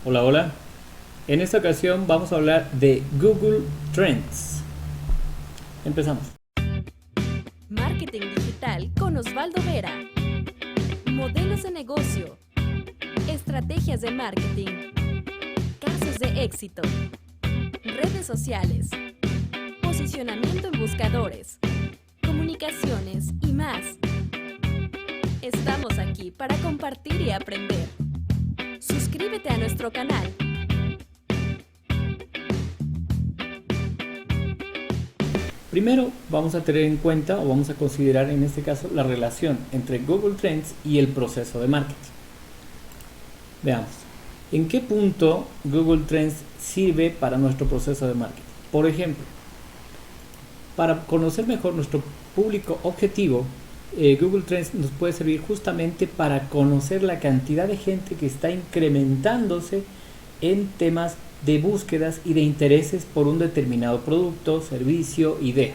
Hola, hola. En esta ocasión vamos a hablar de Google Trends. Empezamos. Marketing digital con Osvaldo Vera. Modelos de negocio. Estrategias de marketing. Casos de éxito. Redes sociales. Posicionamiento en buscadores. Comunicaciones y más. Estamos aquí para compartir y aprender. Suscríbete a nuestro canal. Primero vamos a tener en cuenta o vamos a considerar en este caso la relación entre Google Trends y el proceso de marketing. Veamos, ¿en qué punto Google Trends sirve para nuestro proceso de marketing? Por ejemplo, para conocer mejor nuestro público objetivo, Google Trends nos puede servir justamente para conocer la cantidad de gente que está incrementándose en temas de búsquedas y de intereses por un determinado producto, servicio, idea.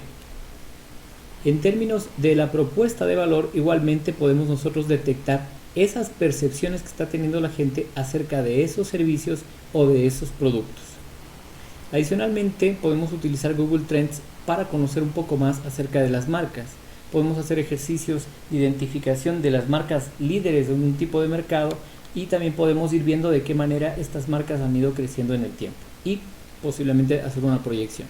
En términos de la propuesta de valor, igualmente podemos nosotros detectar esas percepciones que está teniendo la gente acerca de esos servicios o de esos productos. Adicionalmente, podemos utilizar Google Trends para conocer un poco más acerca de las marcas. Podemos hacer ejercicios de identificación de las marcas líderes de un tipo de mercado y también podemos ir viendo de qué manera estas marcas han ido creciendo en el tiempo y posiblemente hacer una proyección.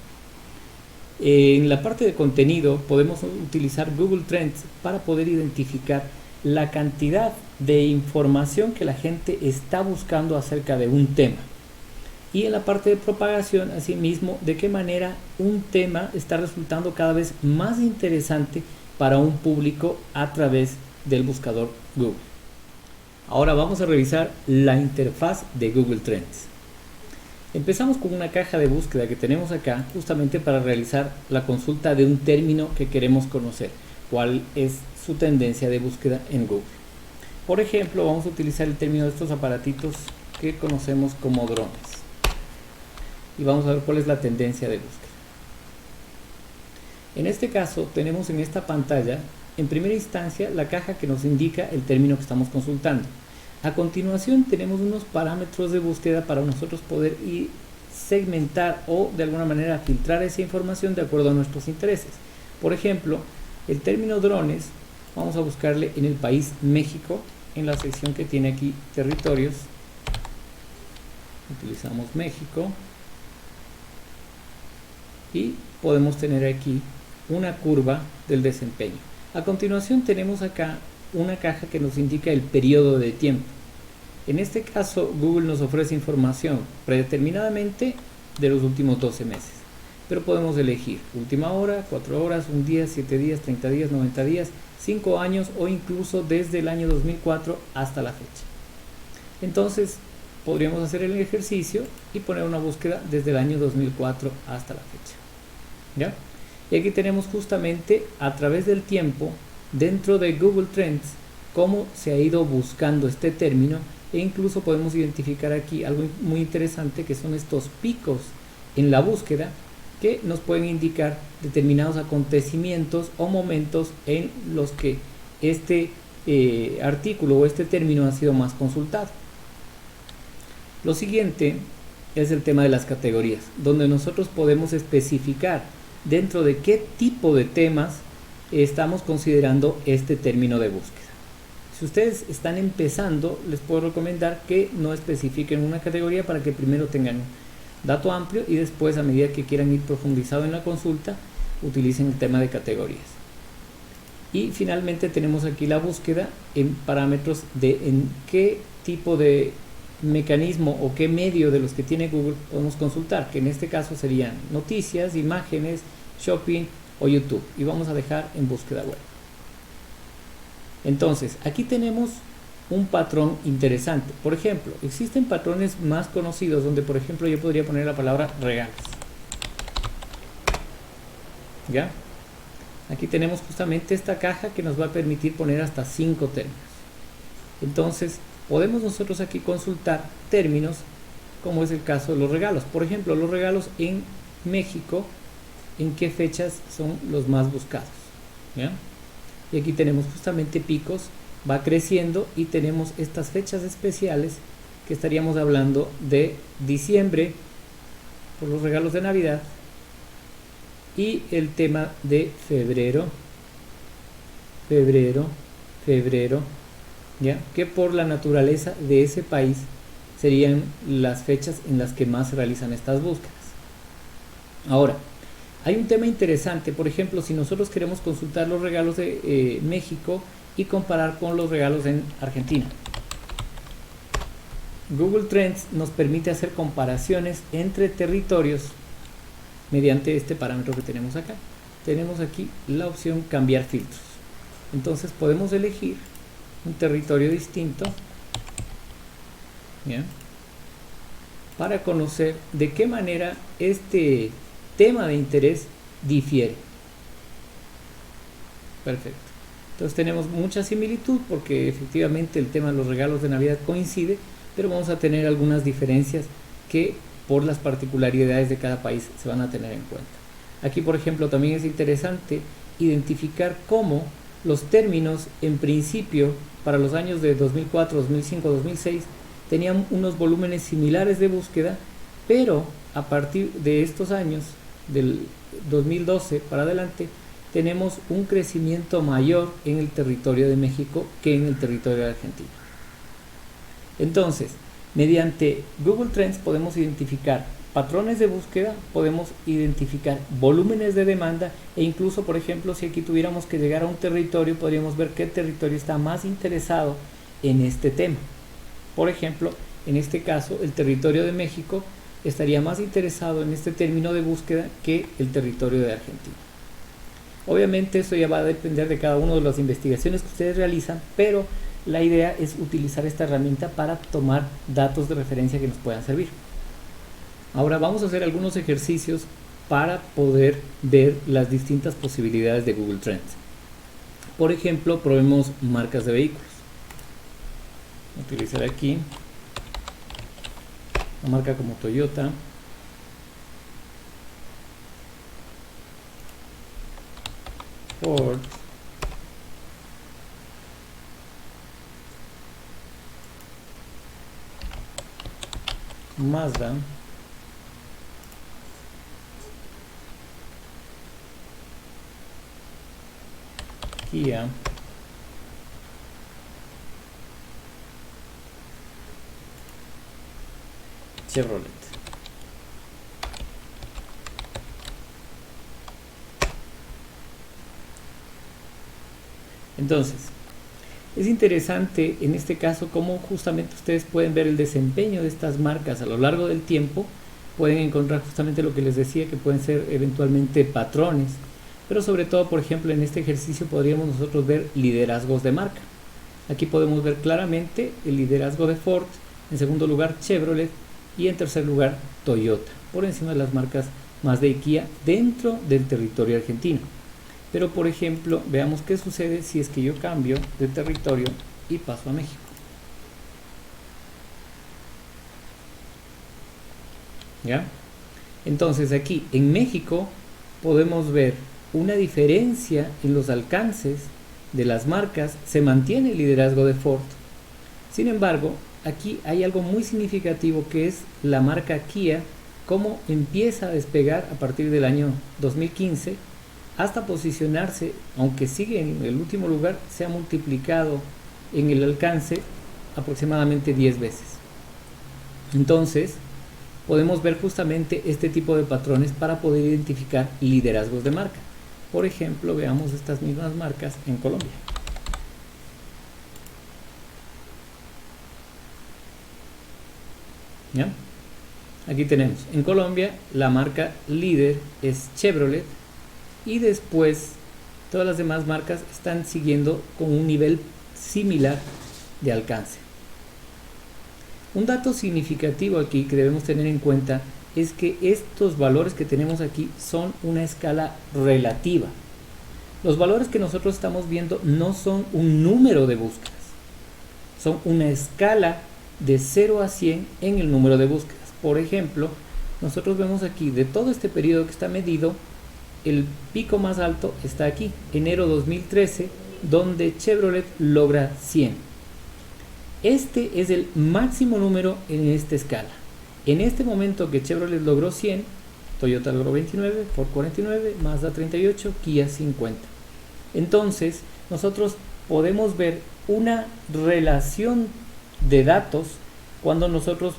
En la parte de contenido podemos utilizar Google Trends para poder identificar la cantidad de información que la gente está buscando acerca de un tema. Y en la parte de propagación, asimismo, de qué manera un tema está resultando cada vez más interesante para un público a través del buscador Google. Ahora vamos a revisar la interfaz de Google Trends. Empezamos con una caja de búsqueda que tenemos acá justamente para realizar la consulta de un término que queremos conocer, cuál es su tendencia de búsqueda en Google. Por ejemplo, vamos a utilizar el término de estos aparatitos que conocemos como drones y vamos a ver cuál es la tendencia de búsqueda. En este caso tenemos en esta pantalla en primera instancia la caja que nos indica el término que estamos consultando. A continuación tenemos unos parámetros de búsqueda para nosotros poder ir segmentar o de alguna manera filtrar esa información de acuerdo a nuestros intereses. Por ejemplo, el término drones vamos a buscarle en el país México, en la sección que tiene aquí territorios. Utilizamos México y podemos tener aquí una curva del desempeño. A continuación tenemos acá una caja que nos indica el periodo de tiempo. En este caso Google nos ofrece información predeterminadamente de los últimos 12 meses, pero podemos elegir última hora, 4 horas, 1 día, 7 días, 30 días, 90 días, 5 años o incluso desde el año 2004 hasta la fecha. Entonces podríamos hacer el ejercicio y poner una búsqueda desde el año 2004 hasta la fecha. ¿Ya? Y aquí tenemos justamente a través del tiempo dentro de Google Trends cómo se ha ido buscando este término e incluso podemos identificar aquí algo muy interesante que son estos picos en la búsqueda que nos pueden indicar determinados acontecimientos o momentos en los que este artículo o este término ha sido más consultado. Lo siguiente es el tema de las categorías, donde nosotros podemos especificar dentro de qué tipo de temas estamos considerando este término de búsqueda. Si ustedes están empezando, les puedo recomendar que no especifiquen una categoría para que primero tengan dato amplio y después, a medida que quieran ir profundizado en la consulta, utilicen el tema de categorías. Y finalmente tenemos aquí la búsqueda en parámetros de en qué tipo de mecanismo o qué medio de los que tiene Google podemos consultar, que en este caso serían noticias, imágenes, shopping o YouTube, y vamos a dejar en búsqueda web. Entonces aquí tenemos un patrón interesante. Por ejemplo, existen patrones más conocidos donde, por ejemplo, yo podría poner la palabra regalos. ¿Ya? Aquí tenemos justamente esta caja que nos va a permitir poner hasta 5 términos. Entonces podemos nosotros aquí consultar términos como es el caso de los regalos. Por ejemplo, los regalos en México, ¿en qué fechas son los más buscados? ¿Ya? Y aquí tenemos justamente picos, va creciendo y tenemos estas fechas especiales que que estaríamos hablando de diciembre por los regalos de Navidad y el tema de febrero, ¿ya? Que por la naturaleza de ese país serían las fechas en las que más se realizan estas búsquedas. Ahora, hay un tema interesante, por ejemplo, si nosotros queremos consultar los regalos de México y comparar con los regalos en Argentina. Google Trends nos permite hacer comparaciones entre territorios mediante este parámetro que tenemos acá. Tenemos aquí la opción cambiar filtros. Entonces podemos elegir un territorio distinto, ¿ya?, para conocer de qué manera este tema de interés difiere. Perfecto. Entonces tenemos mucha similitud porque efectivamente el tema de los regalos de Navidad coincide, pero vamos a tener algunas diferencias que por las particularidades de cada país se van a tener en cuenta. Aquí, por ejemplo, también es interesante identificar cómo los términos en principio para los años de 2004, 2005, 2006 tenían unos volúmenes similares de búsqueda, pero a partir de estos años, del 2012 para adelante, tenemos un crecimiento mayor en el territorio de México que en el territorio de Argentina. Entonces, mediante Google Trends podemos identificar patrones de búsqueda, podemos identificar volúmenes de demanda e incluso, por ejemplo, si aquí tuviéramos que llegar a un territorio, podríamos ver qué territorio está más interesado en este tema. Por ejemplo, en este caso, el territorio de México estaría más interesado en este término de búsqueda que el territorio de Argentina. Obviamente esto ya va a depender de cada una de las investigaciones que ustedes realizan, pero la idea es utilizar esta herramienta para tomar datos de referencia que nos puedan servir. Ahora vamos a hacer algunos ejercicios para poder ver las distintas posibilidades de Google Trends. Por ejemplo, probemos marcas de vehículos. Voy a utilizar aquí una marca como Toyota, Ford, Mazda, Kia, Chevrolet. Entonces, es interesante en este caso cómo justamente ustedes pueden ver el desempeño de estas marcas a lo largo del tiempo. Pueden encontrar justamente lo que les decía, que pueden ser eventualmente patrones, pero sobre todo, por ejemplo, en este ejercicio podríamos nosotros ver liderazgos de marca. Aquí podemos ver claramente el liderazgo de Ford, en segundo lugar Chevrolet y en tercer lugar Toyota, por encima de las marcas Mazda y Kia dentro del territorio argentino. Pero por ejemplo, veamos qué sucede si es que yo cambio de territorio y paso a México. ¿Ya? Entonces aquí en México podemos ver una diferencia en los alcances de las marcas. Se mantiene el liderazgo de Ford. Sin embargo, aquí hay algo muy significativo, que es la marca Kia, cómo empieza a despegar a partir del año 2015 hasta posicionarse, aunque sigue en el último lugar, se ha multiplicado en el alcance aproximadamente 10 veces. Entonces, podemos ver justamente este tipo de patrones para poder identificar liderazgos de marca. Por ejemplo, veamos estas mismas marcas en Colombia. ¿Ya? Aquí tenemos en Colombia la marca líder es Chevrolet, y después todas las demás marcas están siguiendo con un nivel similar de alcance. Un dato significativo aquí que debemos tener en cuenta es que estos valores que tenemos aquí son una escala relativa. Los valores que nosotros estamos viendo no son un número de búsquedas, son una escala de 0 a 100 en el número de búsquedas. Por ejemplo, nosotros vemos aquí de todo este periodo que está medido, el pico más alto está aquí, enero 2013, donde Chevrolet logra 100. Este es el máximo número en esta escala. En este momento que Chevrolet logró 100, Toyota logró 29, Ford 49, Mazda 38, Kia 50. Entonces, nosotros podemos ver una relación de datos cuando nosotros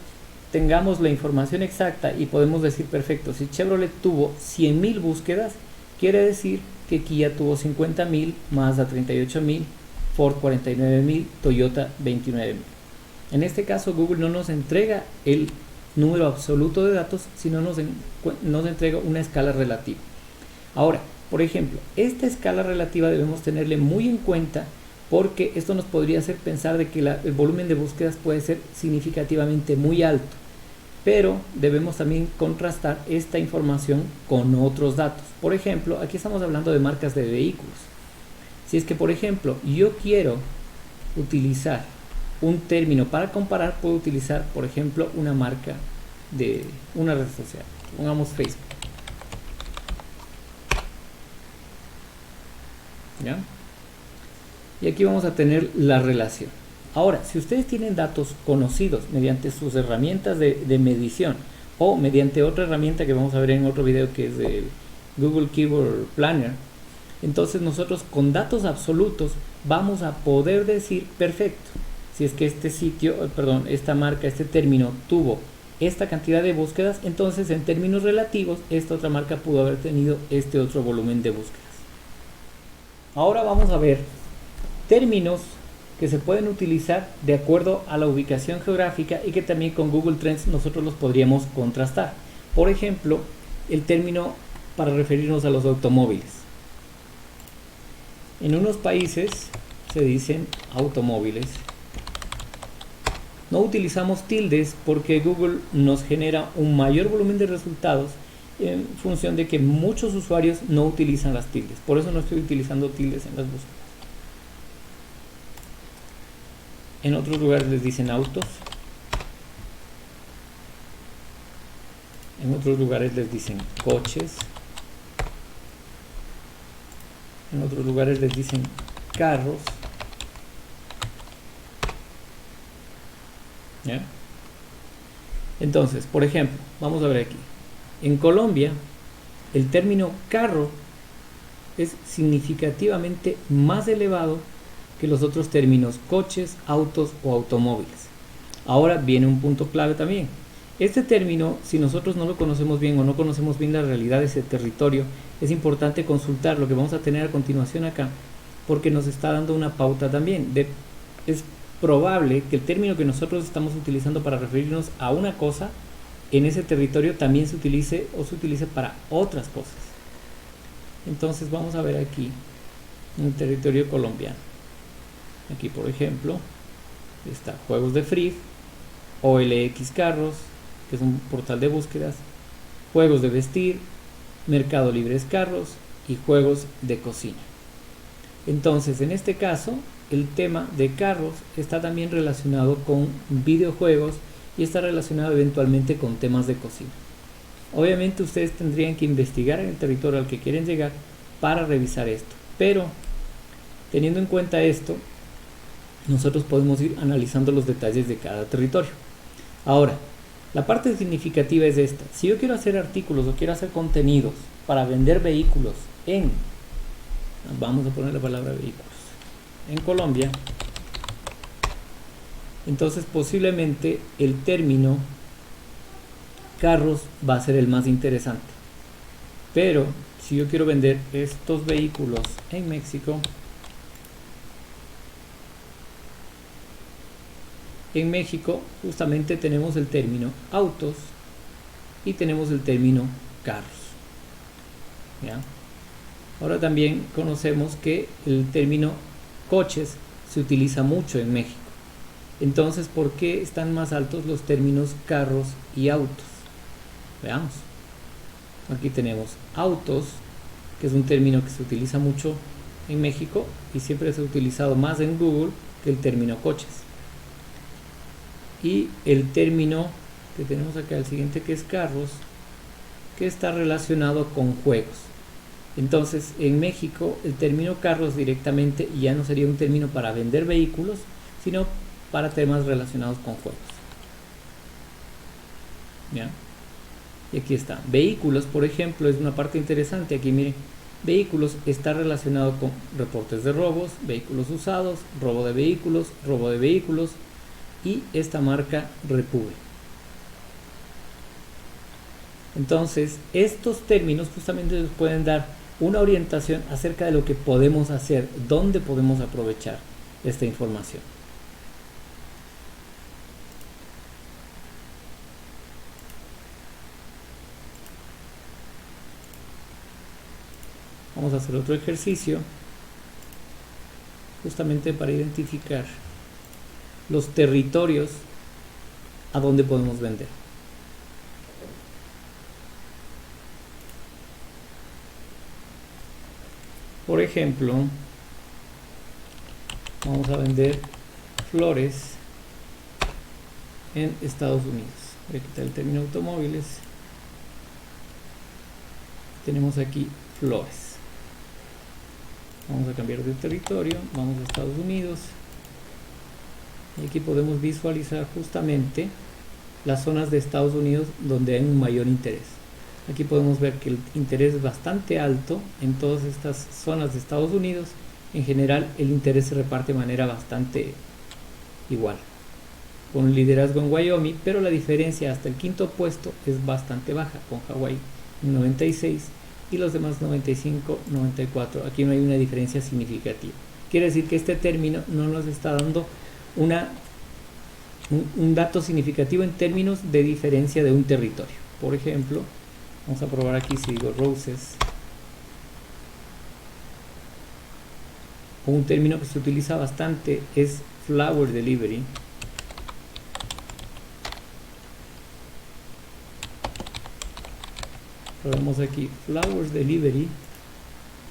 tengamos la información exacta y podemos decir, perfecto, si Chevrolet tuvo 100.000 búsquedas, quiere decir que Kia tuvo 50.000, Mazda 38.000, Ford 49.000, Toyota 29.000. En este caso, Google no nos entrega el número absoluto de datos, sino nos entrega una escala relativa. Ahora, por ejemplo, esta escala relativa debemos tenerle muy en cuenta, porque esto nos podría hacer pensar de que el volumen de búsquedas puede ser significativamente muy alto, pero debemos también contrastar esta información con otros datos. Por ejemplo, aquí estamos hablando de marcas de vehículos. Si es que, por ejemplo, yo quiero utilizar un término para comparar, puedo utilizar, por ejemplo, una marca de una red social, pongamos Facebook. ¿Ya? Y aquí vamos a tener la relación. Ahora, si ustedes tienen datos conocidos mediante sus herramientas de medición o mediante otra herramienta que vamos a ver en otro video, que es el Google Keyword Planner, entonces nosotros con datos absolutos vamos a poder decir, perfecto, si es que este sitio, perdón, esta marca, este término tuvo esta cantidad de búsquedas, entonces en términos relativos esta otra marca pudo haber tenido este otro volumen de búsquedas. Ahora vamos a ver términos que se pueden utilizar de acuerdo a la ubicación geográfica y que también con Google Trends nosotros los podríamos contrastar. Por ejemplo, el término para referirnos a los automóviles. En unos países se dicen automóviles. No utilizamos tildes porque Google nos genera un mayor volumen de resultados en función de que muchos usuarios no utilizan las tildes. Por eso no estoy utilizando tildes en las búsquedas. En otros lugares les dicen autos. En otros lugares les dicen coches. En otros lugares les dicen carros. ¿Ya? Entonces, por ejemplo, vamos a ver aquí. En Colombia, el término carro es significativamente más elevado que los otros términos coches, autos o automóviles. Ahora viene un punto clave también. Este término, si nosotros no lo conocemos bien o no conocemos bien la realidad de ese territorio, es importante consultar lo que vamos a tener a continuación acá, porque nos está dando una pauta también. Es probable que el término que nosotros estamos utilizando para referirnos a una cosa en ese territorio también se utilice para otras cosas. Entonces vamos a ver aquí en el territorio colombiano. Aquí, por ejemplo, está Juegos de Free, OLX Carros, que es un portal de búsquedas, Juegos de Vestir, Mercado Libre Carros y Juegos de Cocina. Entonces, en este caso, el tema de carros está también relacionado con videojuegos y está relacionado eventualmente con temas de cocina. Obviamente ustedes tendrían que investigar en el territorio al que quieren llegar para revisar esto, pero teniendo en cuenta esto, nosotros podemos ir analizando los detalles de cada territorio. Ahora, la parte significativa es esta. Si yo quiero hacer artículos o quiero hacer contenidos para vender vehículos vamos a poner la palabra vehículos, en Colombia, entonces posiblemente el término carros va a ser el más interesante. Pero si yo quiero vender estos vehículos en México, justamente tenemos el término autos y tenemos el término carros. ¿Ya? Ahora también conocemos que el término coches se utiliza mucho en México. Entonces, ¿por qué están más altos los términos carros y autos? Veamos. Aquí tenemos autos, que es un término que se utiliza mucho en México y siempre se ha utilizado más en Google que el término coches. Y el término que tenemos acá, el siguiente, que es carros, que está relacionado con juegos. Entonces, en México el término carros directamente ya no sería un término para vender vehículos, sino para temas relacionados con juegos. ¿Ya? Y aquí está. Vehículos, por ejemplo, es una parte interesante. Aquí miren, vehículos está relacionado con reportes de robos, vehículos usados, robo de vehículos y esta marca Repube. Entonces, estos términos justamente nos pueden dar una orientación acerca de lo que podemos hacer, dónde podemos aprovechar esta información. Vamos a hacer otro ejercicio justamente para identificar los territorios a donde podemos vender. Por ejemplo, vamos a vender flores en Estados Unidos. Voy a quitar el término automóviles. Tenemos aquí flores. Vamos a cambiar de territorio, vamos a Estados Unidos. Y aquí podemos visualizar justamente las zonas de Estados Unidos donde hay un mayor interés. Aquí podemos ver que el interés es bastante alto en todas estas zonas de Estados Unidos. En general el interés se reparte de manera bastante igual, con un liderazgo en Wyoming, pero la diferencia hasta el quinto puesto es bastante baja, con Hawái 96 y los demás 95, 94. Aquí no hay una diferencia significativa. Quiere decir que este término no nos está dando un dato significativo en términos de diferencia de un territorio. Por ejemplo, vamos a probar aquí si digo roses. Un término que se utiliza bastante es flower delivery. Probemos aquí flowers delivery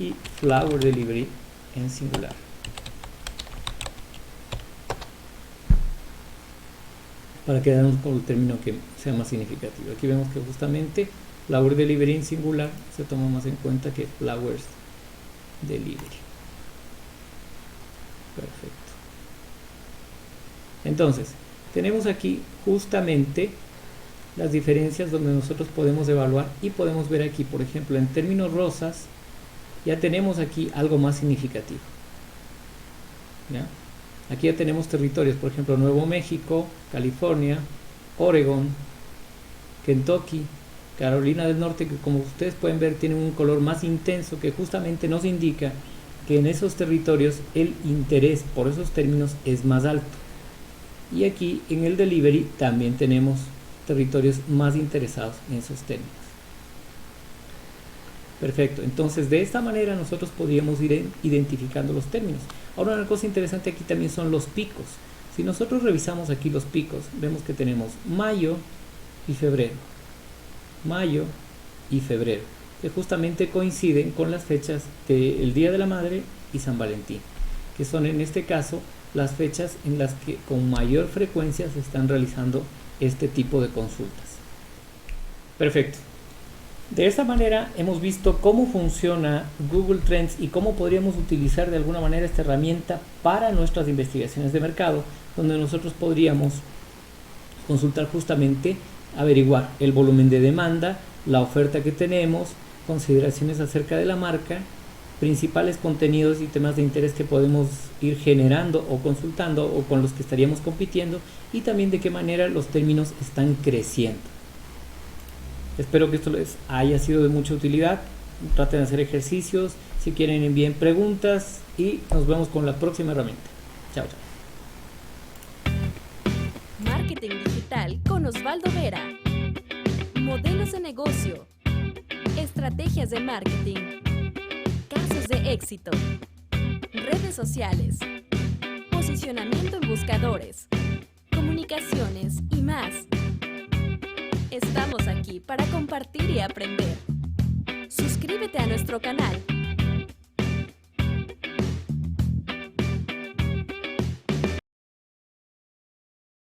y flower delivery en singular. Para quedarnos con el término que sea más significativo. Aquí vemos que justamente flower delivery en singular se toma más en cuenta que flowers delivery. Perfecto. Entonces, tenemos aquí justamente las diferencias donde nosotros podemos evaluar y podemos ver aquí, por ejemplo, en términos rosas, ya tenemos aquí algo más significativo. ¿Ya? Aquí ya tenemos territorios, por ejemplo, Nuevo México, California, Oregon, Kentucky, Carolina del Norte, que como ustedes pueden ver tienen un color más intenso que justamente nos indica que en esos territorios el interés por esos términos es más alto. Y aquí en el delivery también tenemos territorios más interesados en esos términos. Perfecto, entonces de esta manera nosotros podríamos ir identificando los términos. Ahora una cosa interesante aquí también son los picos. Si nosotros revisamos aquí los picos, vemos que tenemos mayo y febrero. Mayo y febrero, que justamente coinciden con las fechas del Día de la Madre y San Valentín, que son en este caso las fechas en las que con mayor frecuencia se están realizando este tipo de consultas. Perfecto. De esta manera hemos visto cómo funciona Google Trends y cómo podríamos utilizar de alguna manera esta herramienta para nuestras investigaciones de mercado, donde nosotros podríamos consultar justamente, averiguar el volumen de demanda, la oferta que tenemos, consideraciones acerca de la marca, principales contenidos y temas de interés que podemos ir generando o consultando o con los que estaríamos compitiendo, y también de qué manera los términos están creciendo. Espero que esto les haya sido de mucha utilidad. Traten de hacer ejercicios, si quieren envíen preguntas y nos vemos con la próxima herramienta. Chao, chao. Marketing digital con Osvaldo Vera. Modelos de negocio. Estrategias de marketing. Casos de éxito. Redes sociales. Posicionamiento en buscadores. Comunicaciones y más. Estamos aquí para compartir y aprender. Suscríbete a nuestro canal